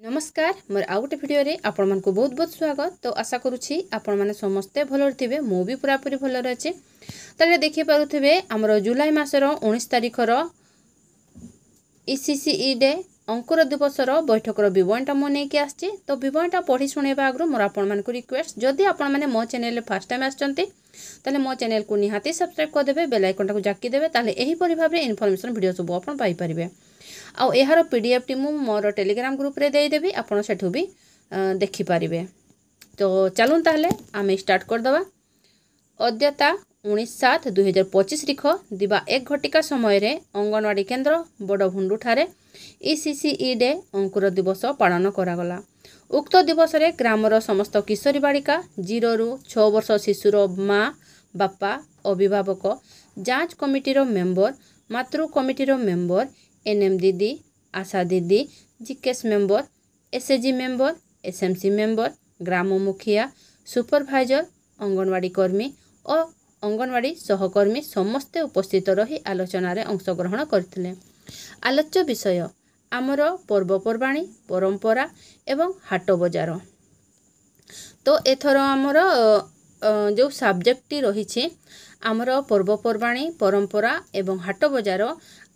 नमस्कार मोर आउ गोटे भिडियो रे आपण मानक बहुत बहुत स्वागत। तो आशा करुछि आपण माने समस्ते भलर थिबे, मो भी पूरा पूरी भलर अछि। ताले देखि पारुथिबे हमर जुलाई मासर 19 तारिखर ECCE डे अंकुर दिवसर बैठकर विवरणटा मो नेकी आछि। तो विवरणटा पढ़ी सुनेबा आगु मोर आपण मानक रिक्वेस्ट, जदि आपण माने मो चैनल फर्स्ट टाइम आछंती ताले मो चैनल को निहाती सब्सक्राइब कर देबे, बेल आइकन को जाकी देबे, ताले एही परि भाबरे इन्फॉर्मेशन वीडियो सब आपण पाई परिबे। आ यार PDF टी मु मोर टेलीग्राम ग्रुप रे दे देबी, आपण सेठु भी देखि परिबे। तो चलून ताहले आमे स्टार्ट कर दबा। अद्यता 19/7/2025 रिख दिबा 1 घटिका समय रे अंगनवाड़ी केंद्र बड़भुंडू ठारे ECCE डे अंकुर दिवस पालन करा गला। उक्त दिवस रे ग्रामर समस्त किशोरी बालिका 0 रु 6 वर्ष शिशुर माँ बापा अभिभावक, जांच कमिटी रो मेंबर, मातृ कमिटी रो मेंबर, NM दीदी, आशा दीदी, GKS member, SAG member, SMC member, ग्राम मुखिया, सुपरभाइजर, अंगनवाड़ी कर्मी और अंगनवाड़ी सहकर्मी समस्ते उपस्थित रही आलोचना रे अंशग्रहण करथिले। आलोच्य विषय आमर पर्वपर्वाणी, परंपरा एवं हाट बजार। तो एथर आमर जो सब्जेक्ट रही आमर पर्वपर्वाणी, परंपरा एवं हाट बजार,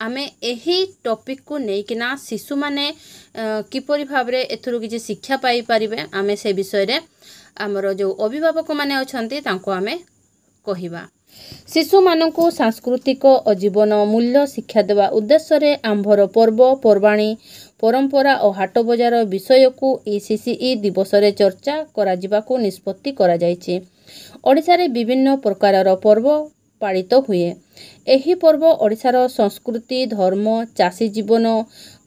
आमे एही टॉपिक को नेकिना शिशु माने किपरि भाबरे एथरु किछि शिक्षा पाई परिबे, आमे से विषय रे आमर जो अभिभावक माने अछंती तांको आमे कहिबा। शिशु मानकु सांस्कृतिक और जीवन मूल्य शिक्षा देवा उद्देश्य रे आंभर पर्व पर्वाणी, परंपरा और हाट बजार विषय को ECCE दिवस रे चर्चा करा जिबाकू निष्पत्ति करा जायछि। ओडिसा रे विभिन्न प्रकारर पर्व पालित हुए। एही पर्व ओडिसार संस्कृति, धर्म, चाषी जीवन,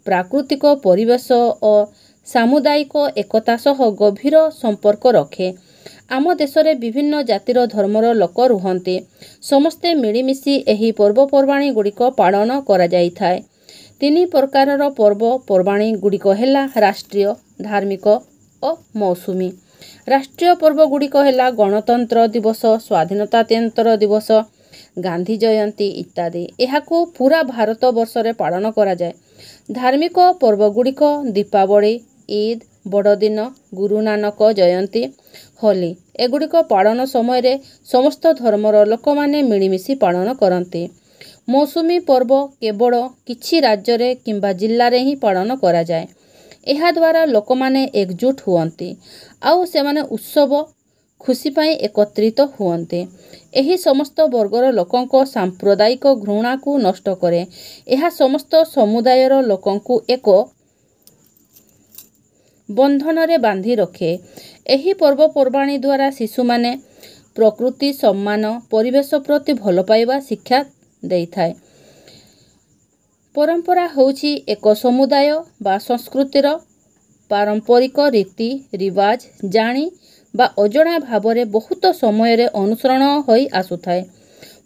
प्राकृतिक परिवेश और सामुदायिक एकता सह गभीर संपर्क रखे। आम देश रे विभिन्न जातिर धर्मर लोक रुहंती, समस्ते मिलिमिशि एही पर्वपर्वाणी गुड़िक पालन करा जाइथाय। 3 प्रकारर पर्व पर्वाणी गुड़िक हेला राष्ट्रीय, धार्मिक और मौसुमी। राष्ट्रीय पर्व गुड़िक हेला गणतंत्र दिवस, स्वाधीनता दिवस, गांधी जयंती इत्यादि। एहाकू पूरा भारत वर्ष रे पालन करा जाए। धार्मिक पर्व गुड़िक दीपावली, ईद, बड़दिन, गुरु नानक जयंती, होली एगुड़िक पालन समय रे समस्त धर्मर लोक माने मिलिमिशि पालन करती। मौसुमी पर्व केवल किछि राज्य रे किंबा जिल्ला रे ही पालन करा जाए। एहा द्वारा लोक माने एकजुट हुअंती आउ सेमाने उत्सव खुशी पाई एकत्रित हुअंते। एही समस्त वर्गर लोकंको सांप्रदायिक घृणा को नष्ट करे। एहा समस्त समुदायर लोकंको एक बंधन रे बांधी रखे। एही पर्वपर्वाणी द्वारा शिशु माने प्रकृति सम्मान, परिवेश प्रति भल पाइबा शिक्षा देइथाय। परंपरा होउछि एक समुदाय बा संस्कृतिर पारंपरिक रीति रिवाज जानी बा अजणा भावरे बहुत समय रे अनुसरण होई आसुथाय।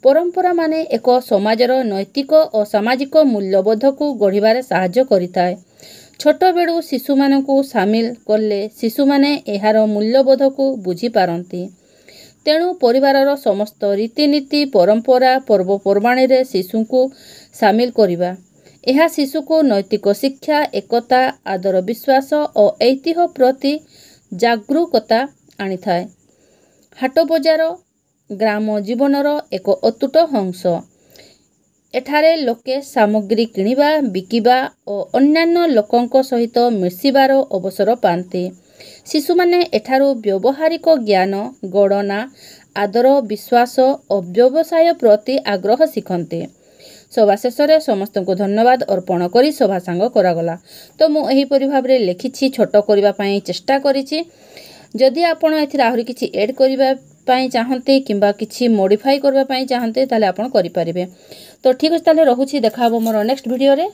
परंपरा माने एक समाजर नैतिक और सामाजिक मूल्यबोध को गढ़िबारे सहाय्य करिथाय। छोट बेडू शिशु मानकू शामिल करले शिशु माने एहार मूल्यबोध को बुझी पारंती। तेणु परिवारर समस्त रीतिनीति, परंपरा, पर्वपर्वाणी रे शिशु को शामिल करिबा। एहा शिशु को नैतिक शिक्षा, एकता, आदर, विश्वास और ऐतिह्य प्रति जागरूकता आनी थाए। हाट बजार ग्राम जीवनर एक अतुट अंश। एठारे लोके सामग्री किनिबा, बिकिबा और अन्यान्य लोकंक सहित मिशिबार अवसर पाते। शिशु माने एठारू व्यवहारिक ज्ञान, गणना, आदर, विश्वास और व्यवसाय प्रति आग्रह शिखंते। सभा शेष रे समस्त को धन्यवाद अर्पण करी सभा सांग करागला। तो मु एही परि भाबरे लेखिछि, छोट करिबा पई चेष्टा करिछि। जदि आपण एथि आहुरी किछि ऐड करिबा पई चाहंते किंबा किछि मॉडिफाई करबा पई चाहंते ताले आपण करि परिबे। तो ठीक अछि, ताले रहुछि, देखा हबो मोर नेक्स्ट वीडियो रे।